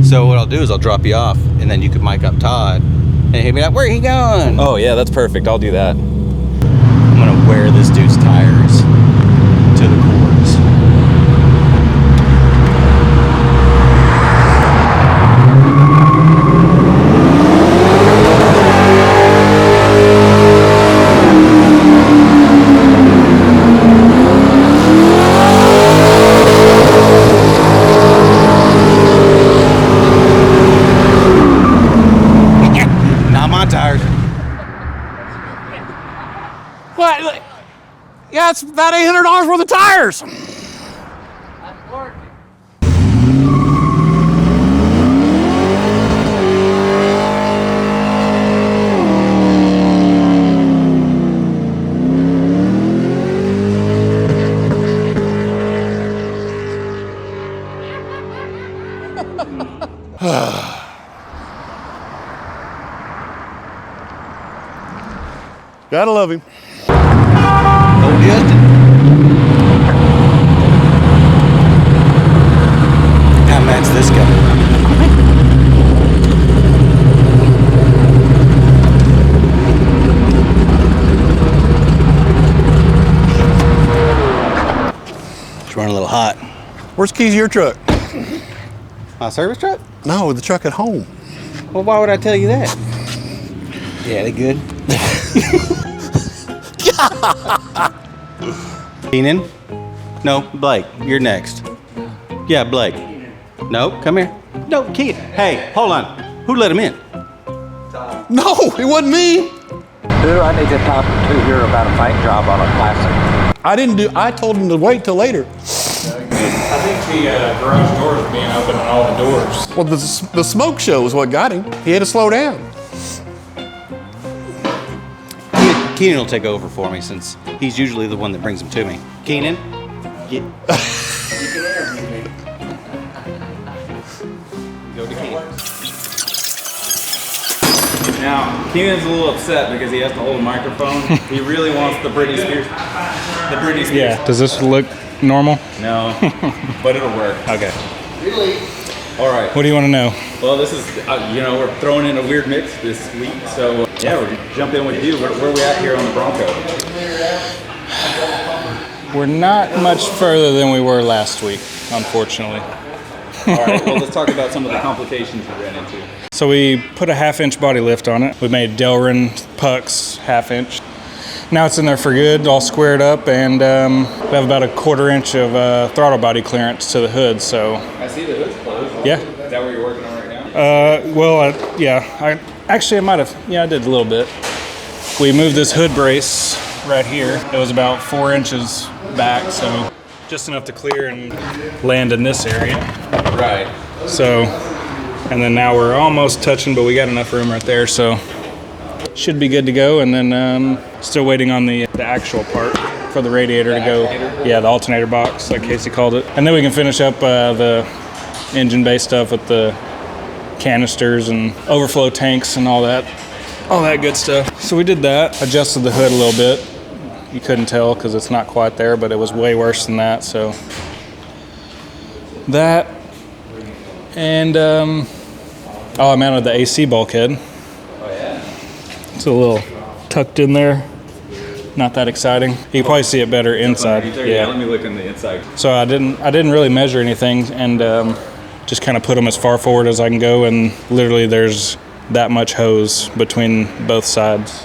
So what I'll do is I'll drop you off, and then you can mic up Todd, and he'll be like, "Where are he going?" Oh yeah, that's perfect. I'll do that. I'm gonna wear this dude's tires to the cords. What? Yeah, it's about $800 worth of tires. Gotta love him. Oh, Justin. How mad's this guy? It's running a little hot. Where's the keys to your truck? My service truck? No, the truck at home. Well, why would I tell you that? Yeah, they good. Keenan? No, Blake, you're next. Yeah, Blake. No, come here. No, Keenan. Hey, hold on. Who let him in? No, it wasn't me. Who I need to talk to here about a paint job on a classic? I told him to wait till later. I think the garage doors are being open on all the doors. Well, the smoke show is what got him. He had to slow down. Keenan will take over for me since he's usually the one that brings them to me. Keenan? You can interview me. Go to Keenan. Now, Keenan's a little upset because he has to hold a microphone. He really wants the Britney Spears. The Britney Spears. Yeah. Does this look normal? No, but it'll work. Okay. Really? All right. What do you want to know? Well, this is, we're throwing in a weird mix this week. So, yeah, we're going to jump in with you. Where are we at here on the Bronco? We're not much further than we were last week, unfortunately. All right, well, let's talk about some of the complications we ran into. So we put a 1/2 inch body lift on it. We made Delrin pucks 1/2 inch. Now it's in there for good, all squared up, and we have about a 1/4 inch of throttle body clearance to the hood. So I see the hood's closed. yeah. Is that what you're working on right now? I did a little bit. We moved this hood brace right here. It was about 4 inches back, so just enough to clear and land in this area. Right. So, and then now we're almost touching, but we got enough room right there, so should be good to go. And then still waiting on the actual part for the radiator to go. Yeah, the alternator box, like Casey called it. And then we can finish up the engine bay stuff with the canisters and overflow tanks and all that good stuff. So we did that, adjusted the hood a little bit. You couldn't tell because it's not quite there, but it was way worse than that. So that, and I mounted the AC bulkhead. Oh, yeah. It's a little tucked in there. Not that exciting. You can probably see it better inside. Yeah, let me look on the inside. So I didn't really measure anything, and just kind of put them as far forward as I can go, and literally there's that much hose between both sides.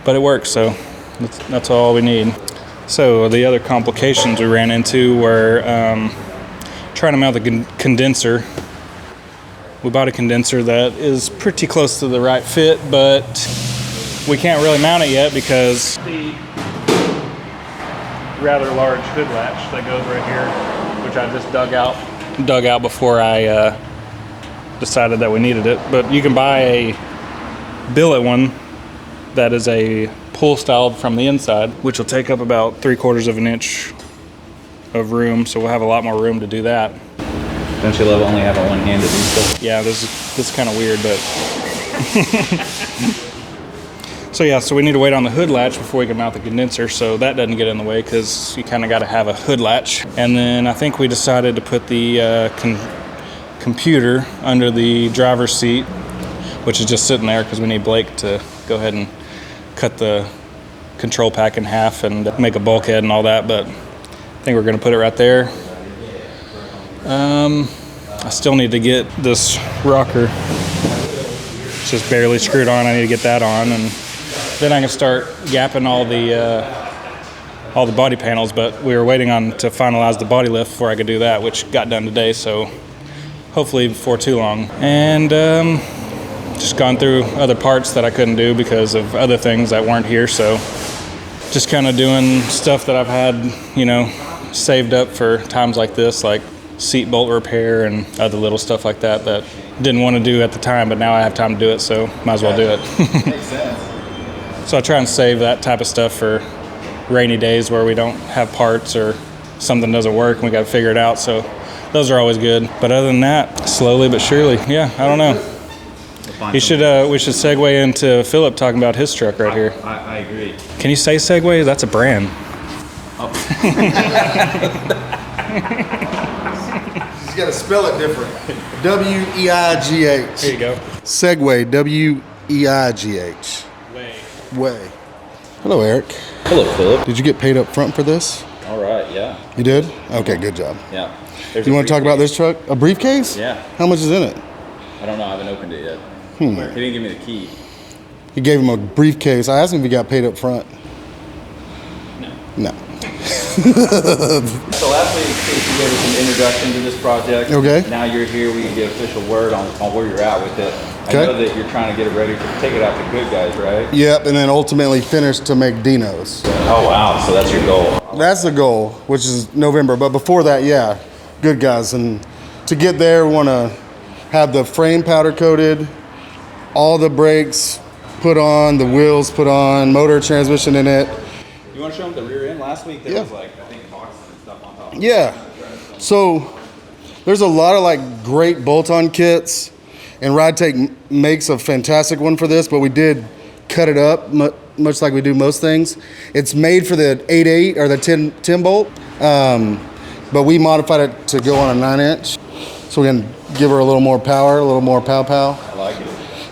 But it works, so that's all we need. So the other complications we ran into were trying to mount the condenser. We bought a condenser that is pretty close to the right fit, but we can't really mount it yet because the rather large hood latch that goes right here, which I just dug out before I decided that we needed it. But you can buy a billet one that is a pull styled from the inside, which will take up about 3/4 of an inch of room, so we'll have a lot more room to do that. Don't you love only having one-handed install? Yeah, this is kind of weird, but so we need to wait on the hood latch before we can mount the condenser, so that doesn't get in the way because you kind of got to have a hood latch. And then I think we decided to put the computer under the driver's seat, which is just sitting there because we need Blake to go ahead and cut the control pack in half and make a bulkhead and all that, but I think we're going to put it right there. I still need to get this rocker. It's just barely screwed on. I need to get that on, and then I can start gapping all the body panels, but we were waiting on to finalize the body lift before I could do that, which got done today, so hopefully before too long. And just gone through other parts that I couldn't do because of other things that weren't here, so just kind of doing stuff that I've had, you know, saved up for times like this, like seat bolt repair and other little stuff like that that didn't want to do at the time, but now I have time to do it, so might as well do it. Makes sense. So I try and save that type of stuff for rainy days where we don't have parts or something doesn't work and we got to figure it out, so those are always good. But other than that, slowly but surely, yeah, I don't know. We should segue into Philip talking about his truck right here. I agree. Can you say Segway? That's a brand. Oh. You gotta spell it different. W-E-I-G-H. There you go. Segway, W-E-I-G-H. Way. Hello, Eric. Hello, Philip. Did you get paid up front for this? All right, yeah. You did? Okay, good job. Yeah. You want to talk about this truck? A briefcase? Yeah. How much is in it? I don't know. I haven't opened it yet. He didn't give me the key. He gave him a briefcase. I asked him if he got paid up front. No. So last week, Casey gave us an introduction to this project. Okay. Now you're here, we can get official word on where you're at with it. Okay. I know that you're trying to get it ready to take it out to Good Guys, right? Yep, and then ultimately finish to make Dino's. Oh, wow. So that's your goal. That's the goal, which is November. But before that, yeah, Good Guys. And to get there, we want to have the frame powder coated, all the brakes put on, the wheels put on, motor transmission in it. You want to show them the rear end? Last week there Yeah. was like, I think, boxes and stuff on top. Yeah. So there's a lot of like great bolt-on kits, and RideTech makes a fantastic one for this, but we did cut it up much like we do most things. It's made for the 8/8 or the 10 bolt, but we modified it to go on a 9-inch, so we can give her a little more power, a little more pow. I like it.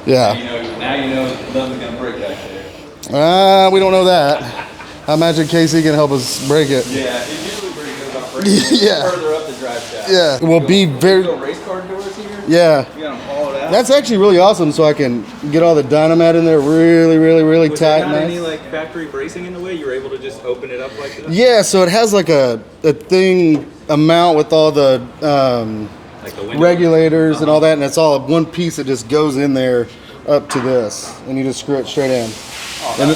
Yeah. Now you know nothing's going to break back there. We don't know that. I imagine Casey can help us break it. Yeah, it usually brings it about breaking Yeah. further up the drive shaft. Yeah. We'll be very. Little race car doors here. Yeah. You got them hollowed out. That's actually really awesome, so I can get all the dynamat in there really Was tight. there not Nice. any like factory bracing in the way? You were able to just open it up like this? Yeah, so it has like a mount with all the Like the window? regulators and all that, and it's all one piece that just goes in there up to this, and you just screw it straight in. And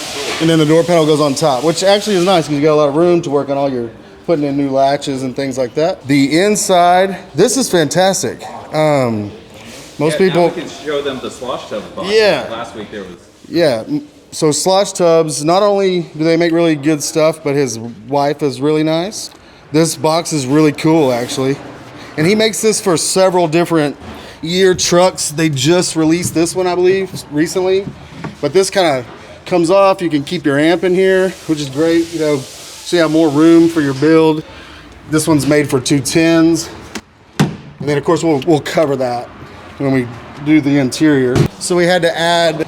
then the door panel goes on top, which actually is nice because you got a lot of room to work on all your putting in new latches and things like that. The inside, this is fantastic. Most people, Now we can show them the slosh tub box. Yeah. Last week there was. yeah. So slosh tubs, not only do they make really good stuff, but his wife is really nice. This box is really cool, actually. And he makes this for several different year trucks. They just released this one, I believe, recently. But this kind of comes off. You can keep your amp in here, which is great. You know, so you have more room for your build. This one's made for 210s. And then, of course, we'll cover that when we do the interior. So we had to add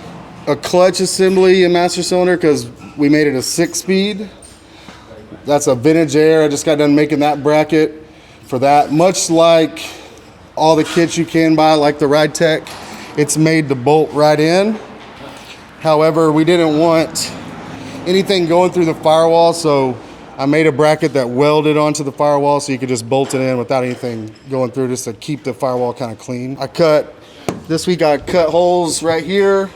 a clutch assembly in master cylinder because we made it a 6-speed. That's a vintage air. I just got done making that bracket for that. Much like all the kits you can buy, like the RideTech, it's made to bolt right in. However, we didn't want anything going through the firewall, so I made a bracket that welded onto the firewall so you could just bolt it in without anything going through, just to keep the firewall kind of clean. This week I cut holes right here,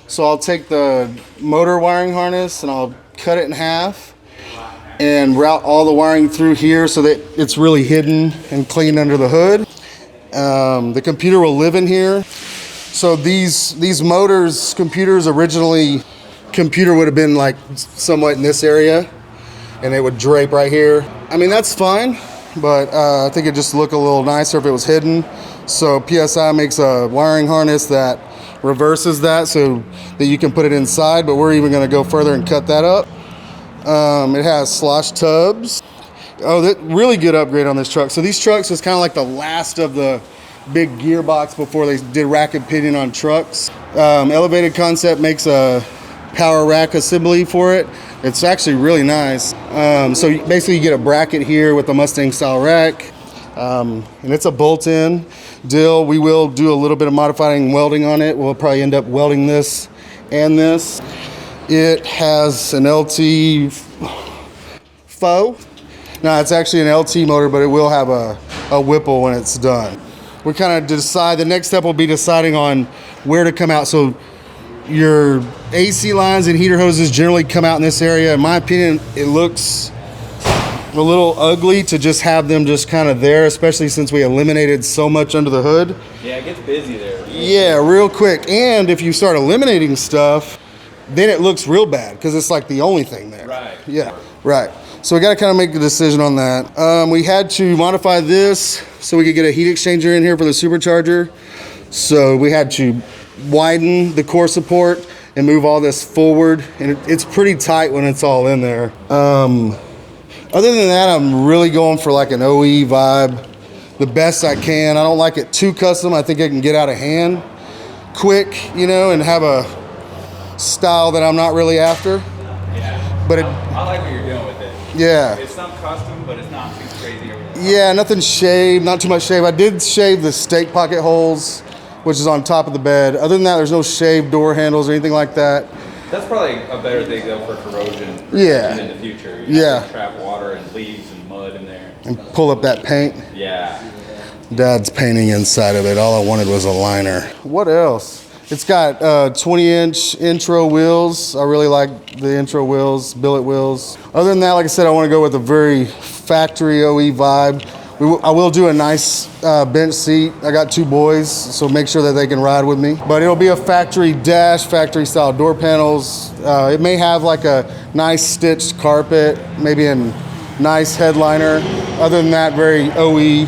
so I'll take the motor wiring harness and I'll cut it in half and route all the wiring through here so that it's really hidden and clean under the hood. The computer will live in here. So these computers originally, computer would have been like somewhat in this area, and it would drape right here. I mean, that's fine, but I think it just look a little nicer if it was hidden. So PSI makes a wiring harness that reverses that so that you can put it inside, but we're even gonna go further and cut that up. It has slosh tubs. Oh, that really good upgrade on this truck. So these trucks was kind of like the last of the big gearbox before they did rack and pinion on trucks. Elevated Concept makes a power rack assembly for it. It's actually really nice. So basically you get a bracket here with a Mustang style rack. And it's a bolt-in deal. We will do a little bit of modifying welding on it. We'll probably end up welding this and this. It has an LT faux. No, it's actually an LT motor, but it will have a Whipple when it's done. We kind of decide, the next step will be deciding on where to come out. So your AC lines and heater hoses generally come out in this area. In my opinion, it looks a little ugly to just have them just kind of there, especially since we eliminated so much under the hood. Yeah, it gets busy there. Yeah, real quick. And if you start eliminating stuff, then it looks real bad because it's like the only thing there. Right. Yeah, right. So we got to kind of make a decision on that. We had to modify this so we could get a heat exchanger in here for the supercharger. So we had to widen the core support and move all this forward. And it's pretty tight when it's all in there. Other than that, I'm really going for like an OE vibe the best I can. I don't like it too custom. I think it can get out of hand quick, you know, and have a style that I'm not really after. Yeah. But I like what you're doing with it. Yeah. It's not custom, but it's not too crazy over the top. Yeah, nothing shaved, not too much shave. I did shave the stake pocket holes, which is on top of the bed. Other than that, there's no shaved door handles or anything like that. That's probably a better thing though for corrosion. Yeah. In the future. Yeah. Trap water and leaves and mud in there. And pull up that paint. Yeah. Dad's painting inside of it. All I wanted was a liner. What else? It's got 20-inch intro wheels. I really like the intro wheels, billet wheels. Other than that, like I said, I want to go with a very factory OE vibe. I will do a nice bench seat. I got 2 boys, so make sure that they can ride with me. But it'll be a factory dash, factory style door panels. It may have like a nice stitched carpet, maybe a nice headliner. Other than that, very OE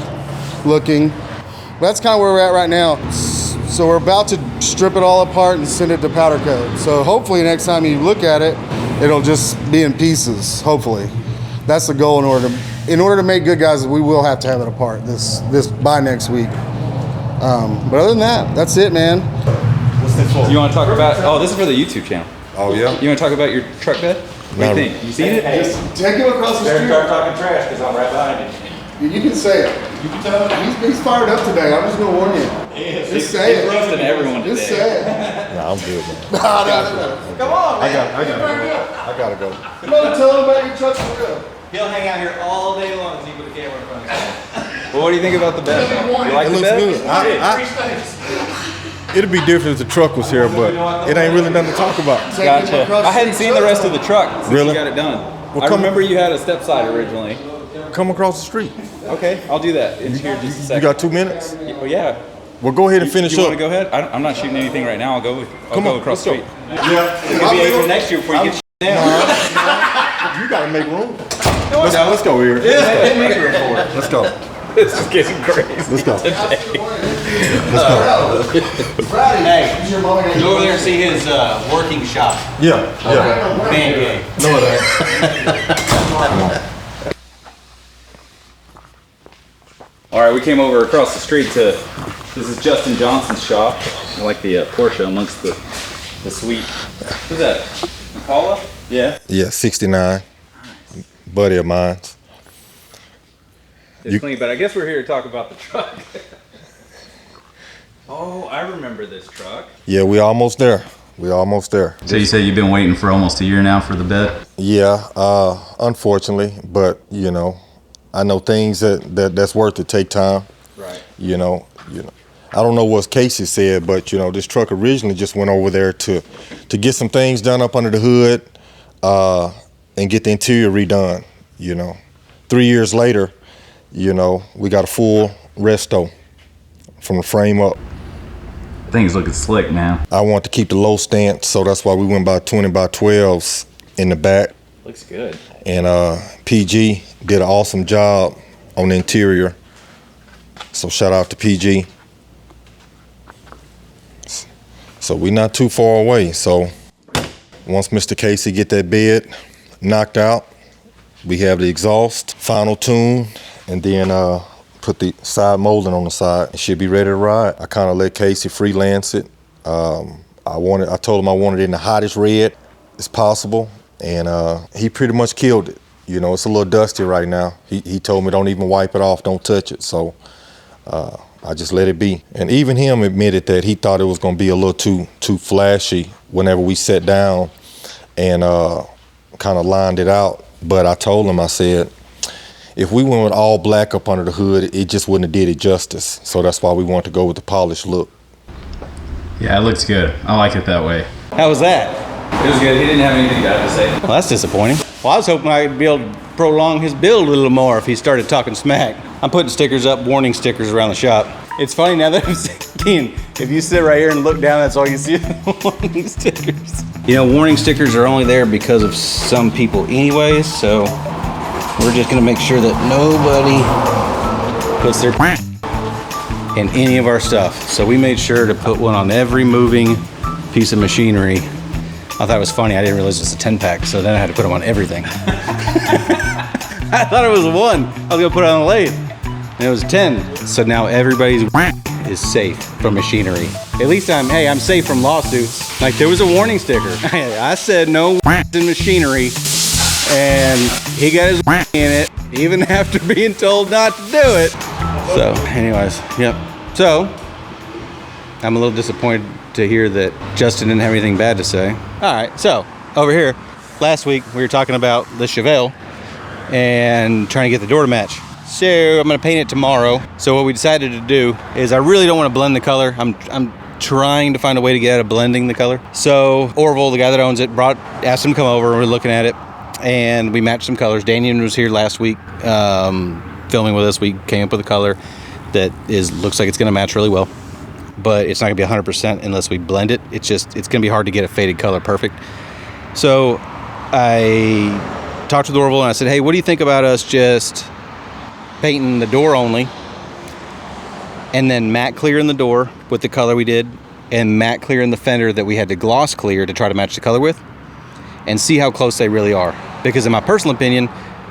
looking. But that's kind of where we're at right now. So we're about to strip it all apart and send it to powder coat. So hopefully next time you look at it, it'll just be in pieces, hopefully. That's the goal. In order to make good, guys, we will have to have it apart this by next week. But other than that, that's it, man. What's this for? You want to talk about, oh, this is for the YouTube channel. Oh, yeah? You want to talk about your truck bed? What do you think? You seen it? Take him across the street. Start talking trash because I'm right behind you. You can say it. You can tell him. He's fired up today. I'm just gonna warn you. Just say it. He's roasting everyone today. Just say it. Nah, I'm good, man. No. Come on, man. I gotta go. Come on, tell him about your truck for real. He'll hang out here all day long until you put a camera in front of him. Well, what do you think about the bed? You like It the looks bed? good. It'd be different if the truck was here, but it ain't really nothing to talk about. Gotcha. I hadn't seen the rest of the truck since Really? you got it done. Well, I come- remember you had a step side originally. Come across the street. Okay, I'll do that in here just a You second. got 2 minutes? Well, yeah. Well, go ahead and finish You up. want to go ahead? I'm not shooting anything right now. I'll go Come on, across the let's street. go. Yeah. It could be April next year before you get down. You gotta make room. Let's go here. Let's go. This is getting crazy. Let's go. Hey, go over there and see his working shop. Yeah. Man game. No, that. All right, we came over across the street to, this is Justin Johnson's shop. I like the Porsche amongst the suite. Who's that? Impala? Yeah. Yeah, 69. Buddy of mine. It's clean, but I guess we're here to talk about the truck. Oh, I remember this truck. Yeah, we almost there. So you say you've been waiting for almost a year now for the bed? Yeah, unfortunately, but you know, I know things that's worth it take time. Right. You know. I don't know what Casey said, but you know, this truck originally just went over there to get some things done up under the hood, and get the interior redone. You know, 3 years later, you know, we got a full resto from the frame up. Things looking slick, man. I want to keep the low stance, so that's why we went by 20 by 12s in the back. Looks good. And PG did an awesome job on the interior. So shout out to PG. So we're not too far away. So once Mr. Casey get that bed knocked out, we have the exhaust, final tune, and then put the side molding on the side. It should be ready to ride. I kind of let Casey freelance it. I told him I wanted it in the hottest red as possible, and he pretty much killed it. You know, it's a little dusty right now. He told me don't even wipe it off, don't touch it. So I just let it be. And even him admitted that he thought it was gonna be a little too flashy whenever we sat down and kind of lined it out. But I told him, I said, if we went with all black up under the hood, it just wouldn't have did it justice. So that's why we wanted to go with the polished look. Yeah, it looks good. I like it that way. How was that? It was good. He didn't have anything bad to say. Well, that's disappointing. Well, I was hoping I'd be able to prolong his build a little more if he started talking smack. I'm putting stickers up, warning stickers around the shop. It's funny now that I'm saying, if you sit right here and look down, that's all you see, warning stickers. You know, warning stickers are only there because of some people anyways, so we're just gonna make sure that nobody puts their in any of our stuff. So we made sure to put one on every moving piece of machinery. I thought it was funny. I didn't realize it was a 10-pack, so then I had to put them on everything. I thought it was one. I was gonna put it on the lathe, and it was 10. So now everybody's is safe from machinery. At least I'm safe from lawsuits. Like, there was a warning sticker. I said no in machinery, and he got his in it, even after being told not to do it. So, anyways, yep. So, I'm a little disappointed to hear that Justin didn't have anything bad to say. All right, so over here, last week we were talking about the Chevel and trying to get the door to match. So I'm gonna paint it tomorrow. So what we decided to do is, I really don't want to blend the color. I'm trying to find a way to get out of blending the color. So Orville, the guy that owns it, asked him to come over, and we're looking at it, and we matched some colors. Daniel was here last week filming with us. We came up with a color that looks like it's gonna match really well, but it's not gonna be 100% unless we blend it. It's gonna be hard to get a faded color perfect. So I talked to Orville and I said, hey, what do you think about us just painting the door only, and then matte clearing the door with the color we did, and matte clearing the fender that we had to gloss clear to try to match the color with, and see how close they really are. Because in my personal opinion,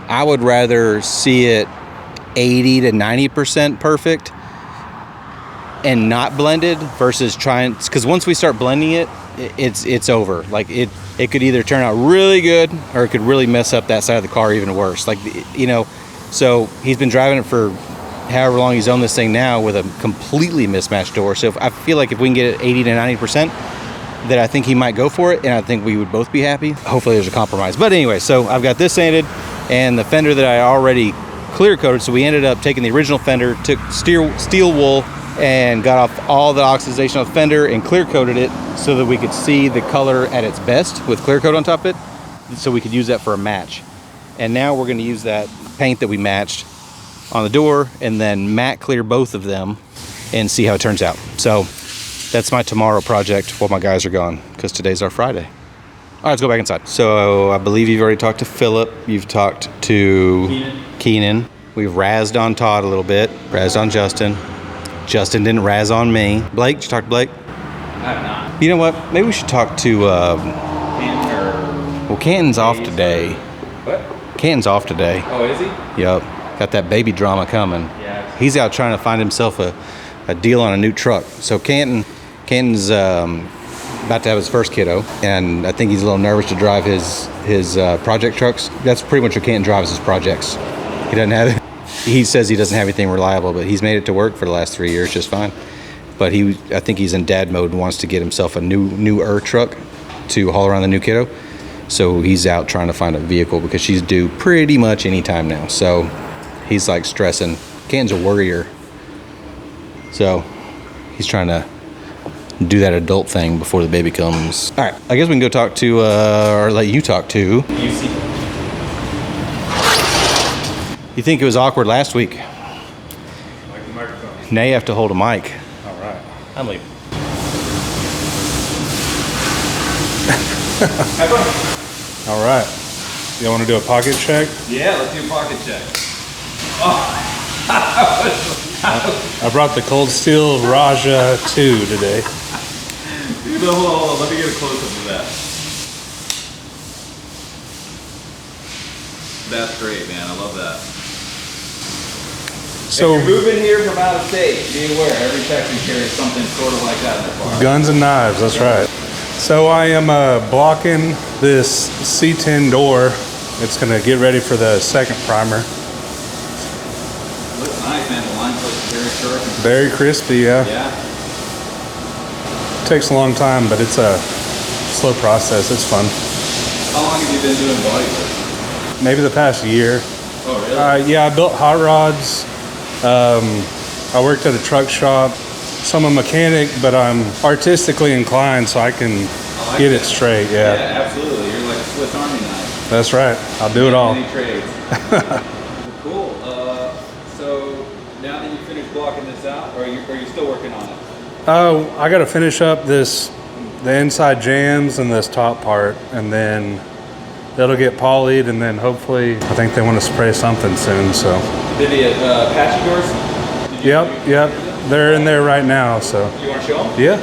I would rather see it 80 to 90% perfect and not blended versus trying, because once we start blending it, it's over. Like, it could either turn out really good or it could really mess up that side of the car even worse. Like, you know, so he's been driving it for however long he's owned this thing now with a completely mismatched door. So I feel like if we can get it 80 to 90%, that I think he might go for it, and I think we would both be happy. Hopefully there's a compromise. But anyway, so I've got this sanded and the fender that I already clear coated. So we ended up taking the original fender, took steel wool, and got off all the oxidization off the fender and clear coated it so that we could see the color at its best with clear coat on top of it, so we could use that for a match. And now we're going to use that paint that we matched on the door and then matte clear both of them and see how it turns out. So that's my tomorrow project while my guys are gone, because today's our Friday. All right, let's go back inside. So I believe you've already talked to Philip. You've talked to Keenan. We've razzed on Todd a little bit, razzed on Justin. Justin didn't razz on me. Blake, did you talk to Blake? I have not. You know what? Maybe we should talk to, well, Canton's off today. What? Canton's off today. Oh, is he? Yep. Got that baby drama coming. Yeah. He's out trying to find himself a deal on a new truck. So Canton's about to have his first kiddo, and I think he's a little nervous to drive his project trucks. That's pretty much what Canton drives, his projects. He doesn't have it. He says he doesn't have anything reliable, but he's made it to work for the last 3 years just fine. But I think he's in dad mode and wants to get himself a newer truck to haul around the new kiddo. So he's out trying to find a vehicle because she's due pretty much any time now. So he's like stressing. Canton's a worrier. So he's trying to do that adult thing before the baby comes. All right, I guess we can go talk to, or let you talk to. You think it was awkward last week? Like the microphone. Now you have to hold a mic. All right. I'm leaving. All right. You want to do a pocket check? Yeah, let's do a pocket check. I brought the Cold Steel Raja 2 today. Dude, hold on. Let me get a close-up of that. That's great, man. I love that. So If you're moving here from out of state, be aware, every Texan carries something sort of like that in their car. guns and knives, that's right. So I am blocking this C10 door. It's gonna get ready for the second primer. Looks nice, man. The line looks very sharp. Very crispy, yeah. Yeah. Takes a long time, but it's a slow process. It's fun. How long have you been doing body work? Maybe the past year. Oh, really? Yeah, I built hot rods. I worked at a truck shop. So I'm a mechanic, but I'm artistically inclined, so I can get it straight. Yeah, Yeah, absolutely. You're like a Swiss Army knife. that's right. I'll do it all. Many trades. Cool. So now that you finished blocking this out, or are you still working on it? Oh, I got to finish up the inside jams and this top part, and then that'll get polyed, and then hopefully, I think they want to spray something soon. So. Did the patchy doors? Yep. They're in there right now. So. You want to show them? Yeah.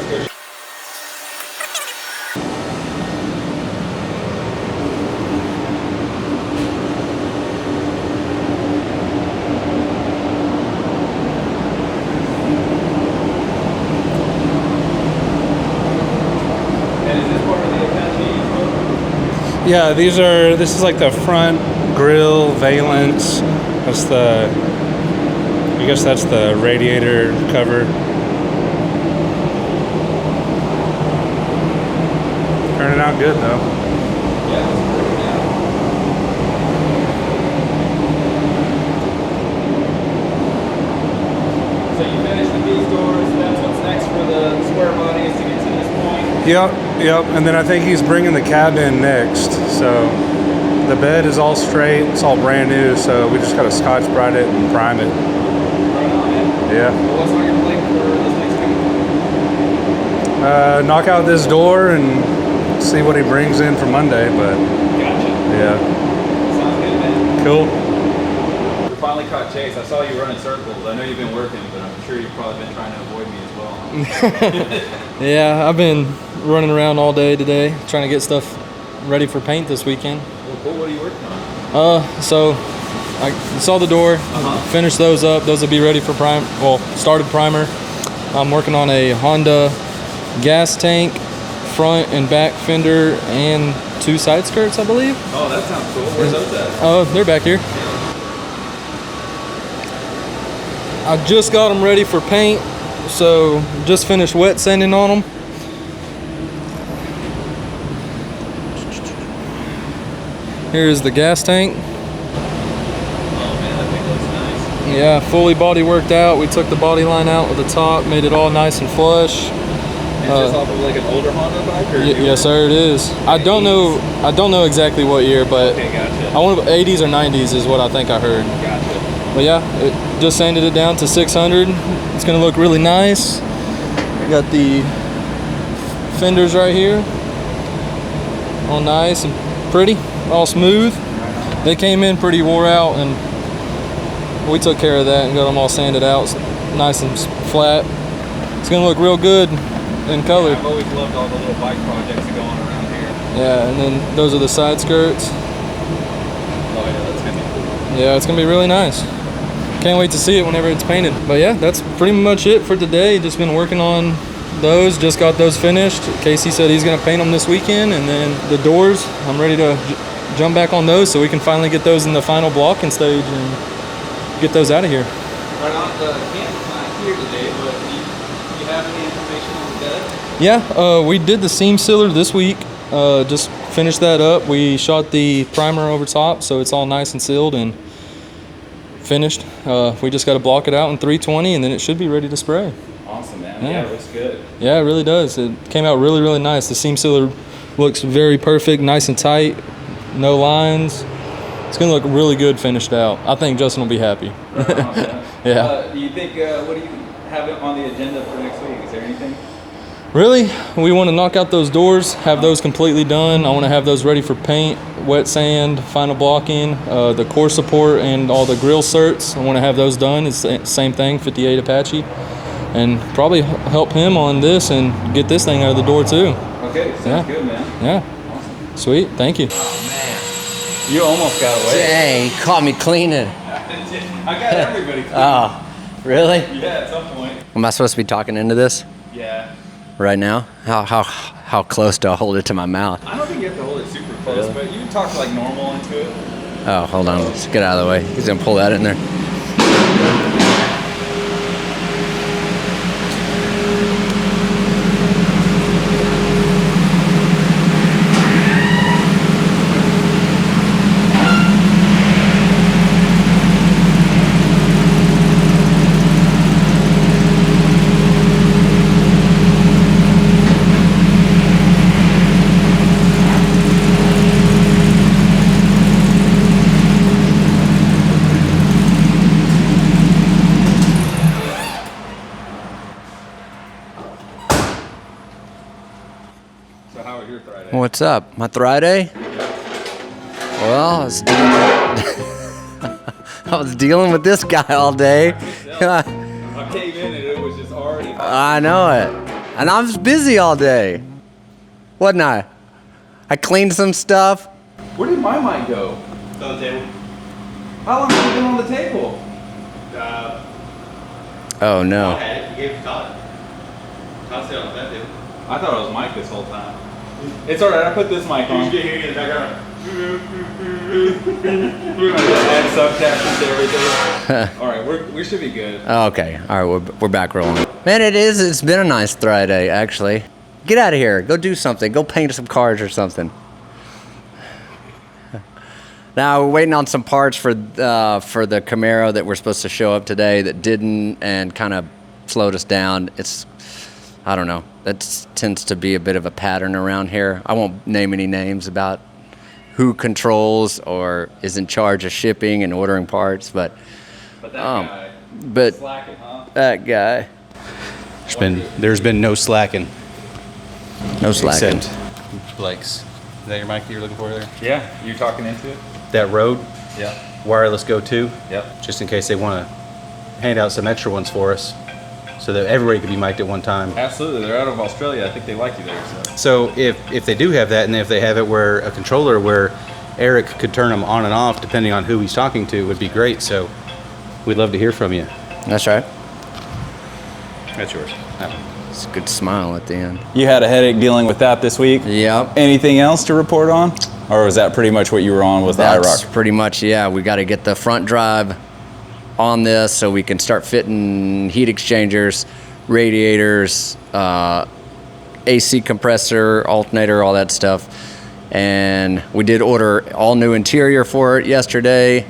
And is this part of the Apache? Yeah, this is like the front grille valence. I guess that's the radiator cover. Turning out good though. Yeah, that's pretty good. So you finished the beast doors, that's what's next for the square bodies to get to this point. Yep. And then I think he's bringing the cab in next. So the bed is all straight. It's all brand new. So we just got to Scotch Brite it and prime it. Right on, man. Yeah. Well, what's on your plate for this next week? Knock out this door and see what he brings in for Monday. But Gotcha. yeah, Sounds good, man. cool. We finally caught Chase. I saw you running circles. I know you've been working, but I'm sure you've probably been trying to avoid me as well. Huh? Yeah, I've been running around all day today trying to get stuff ready for paint this weekend. Well, what are you working on? So I saw the door, finished those up. Those will be ready for started primer. I'm working on a Honda gas tank, front and back fender, and 2 side skirts, I believe. Oh, that sounds cool. Where's those at? They're back here. I just got them ready for paint, so just finished wet sanding on them. Here's the gas tank. Oh man, that thing looks nice. Yeah, fully body worked out. We took the body line out with the top, made it all nice and flush. Is this off of like an older Honda bike? Or Yes, sir, it is. I don't know exactly what year, but Okay, gotcha. I want 80s or 90s is what I think I heard. Gotcha. But yeah, it just sanded it down to 600. It's gonna look really nice. Got the fenders right here, all nice and pretty, all smooth. They came in pretty wore out, and we took care of that and got them all sanded out, nice and flat. It's gonna look real good in color. I've always loved all the little bike projects that go on around here. Yeah, and then those are the side skirts. Oh yeah, that's gonna be cool. Yeah, it's gonna be really nice. Can't wait to see it whenever it's painted. But yeah, that's pretty much it for today. Just been working on those, just got those finished. Casey said he's gonna paint them this weekend, and then the doors, I'm ready to jump back on those so we can finally get those in the final blocking stage and get those out of here. Right on, the camera's not here today, but do you have any information on the bed? Yeah, we did the seam sealer this week. Just finished that up. We shot the primer over top, so it's all nice and sealed and finished. We just got to block it out in 320, and then it should be ready to spray. Awesome, man. Yeah. Yeah, it looks good. Yeah, it really does. It came out really, really nice. The seam sealer looks very perfect, nice and tight, no lines. It's gonna look really good finished out. I think Justin will be happy. Right on, man. Yeah. Do you think, what do you have on the agenda for next week? Is there anything? Really, we want to knock out those doors, have those completely done. I want to have those ready for paint, wet sand, final blocking, the core support, and all the grill certs. I want to have those done. It's the same thing, 58 Apache, and probably help him on this and get this thing out of the door too. Okay, sounds good, man. Yeah. Sweet. Thank you. You almost got away. Dang, caught me cleaning. I got everybody clean. Oh, really? Yeah, at some point. Am I supposed to be talking into this Yeah. right now? How close do I hold it to my mouth? I don't think you have to hold it super close, but you can talk like normal into it. Oh, hold on. Let's get out of the way. He's gonna pull that in there. So how was your Friday? What's up? My Friday? Well, I was dealing with this guy all day. I came in and it was just already. I know it. And I was busy all day. Wasn't I? I cleaned some stuff. Where did my mic go? It's on the table. How long has it been on the table? Oh no. I had it. You gave it to Todd. Todd said on that table. I thought it was Mike this whole time. It's alright, I put this mic on. You can hear you in the background. We're gonna add subcaptions to everything. Alright, we should be good. Okay. All right, we're back rolling. Man, it's been a nice Friday actually. Get out of here. Go do something. Go paint some cars or something. Now we're waiting on some parts for the Camaro that we're supposed to show up today that didn't, and kind of slowed us down. I don't know. That tends to be a bit of a pattern around here. I won't name any names about who controls or is in charge of shipping and ordering parts, but But that guy. But Slacking, huh? that guy. There's been no slacking. No slacking. Except Blake's. Is that your mic that you're looking for there? Yeah, you talking into it? That Rode Yeah. wireless Go 2. Yep. Just in case they want to hand out some extra ones for us, so that everybody could be mic'd at one time. Absolutely. They're out of Australia. I think they like you there. So. So if they do have that, and if they have it where a controller where Eric could turn them on and off depending on who he's talking to, would be great. So we'd love to hear from you. That's right. That's yours. It's a good smile at the end. You had a headache dealing with that this week? Yep. Anything else to report on? Or was that pretty much what you were on with the That's iRock? pretty much, yeah. We got to get the front drive on this so we can start fitting heat exchangers, radiators, AC compressor, alternator, all that stuff. And we did order all new interior for it yesterday.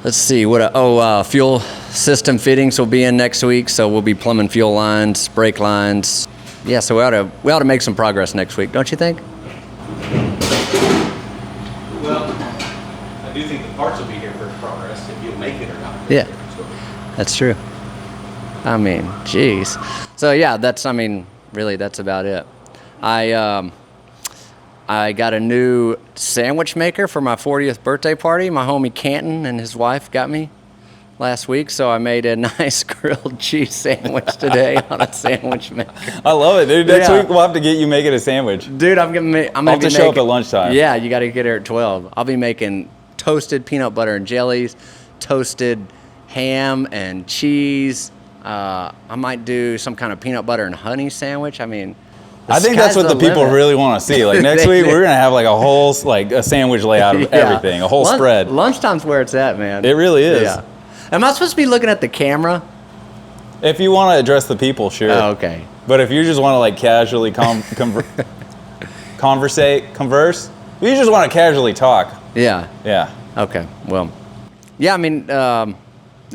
Let's see, fuel system fittings will be in next week, so we'll be plumbing fuel lines, brake lines. Yeah, so we ought to make some progress next week, don't you think? Well, I do think the parts will be here for progress if you'll make it or not. Yeah, that's true. I mean, geez. So yeah, really that's about it. I got a new sandwich maker for my 40th birthday party. My homie Canton and his wife got me last week, so I made a nice grilled cheese sandwich today on a sandwich maker. I love it, dude. Next Yeah. week we'll have to get you making a sandwich. Dude, I'm gonna have to show up at lunchtime. Yeah, you got to get here at 12. I'll be making toasted peanut butter and jellies, toasted ham and cheese. I might do some kind of peanut butter and honey sandwich. I mean, I think that's what the people really want to see. Like next week, we're gonna have like a whole a sandwich layout of everything, a whole spread. Lunchtime's where it's at, man. It really is. Yeah. Am I supposed to be looking at the camera? If you want to address the people, sure. Oh, okay. But if you just want to like casually converse, you just want to casually talk. Yeah. Yeah. Okay. Well, yeah. I mean, that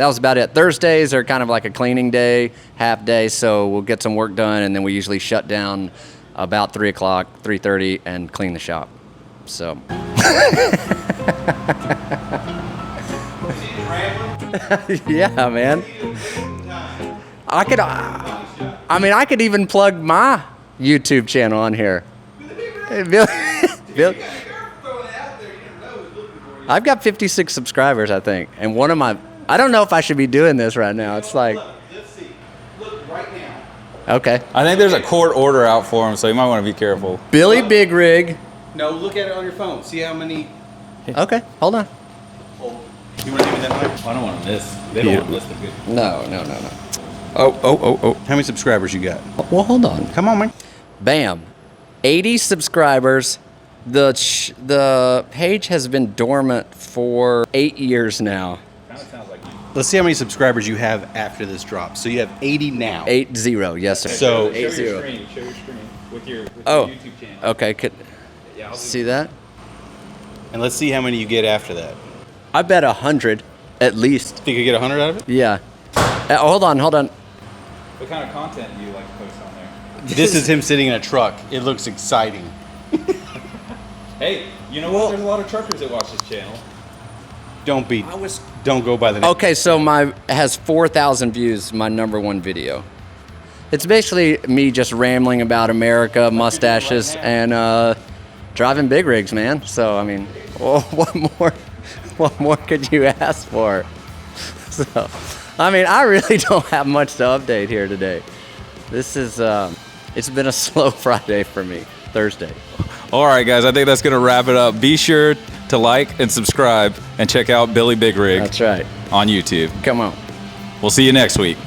was about it. Thursdays are kind of like a cleaning day, half day, so we'll get some work done, and then we usually shut down about 3 o'clock, 3:30, and clean the shop. So. Yeah, man. I could even plug my YouTube channel on here. Hey, Bill. I've got 56 subscribers, I think, and one of my. I don't know if I should be doing this right now. It's like. Let's see. Look right now. Okay. I think there's a court order out for him, so you might want to be careful. Billy Big Rig. No, look at it on your phone. See how many. Okay, hold on. You want to give me that mic? I don't want to miss. They don't want to miss the good. No. Oh. How many subscribers you got? Well, hold on. Come on, man. Bam. 80 subscribers. The page has been dormant for 8 years now. Kind of sounds like you. Let's see how many subscribers you have after this drop. So you have 80 now. 80, yes, sir. So- Show your 80. screen. Show your screen with your Oh. YouTube channel. Okay, Yeah, I'll see that? And let's see how many you get after that. I bet 100 at least. Think you get 100 out of it? Yeah. Hold on. What kind of content do you like to post on there? This is him sitting in a truck. It looks exciting. Hey, you know what? There's a lot of truckers that watch this channel. Don't go by the name. Okay, so has 4,000 views, my #1 video. It's basically me just rambling about America, mustaches, and driving big rigs, man. So, I mean, what more could you ask for? So, I mean, I really don't have much to update here today. This is, it's been a slow Friday for me, Thursday. All right, guys, I think that's going to wrap it up. Be sure to like and subscribe and check out Billy Big Rig That's right. on YouTube. Come on. We'll see you next week.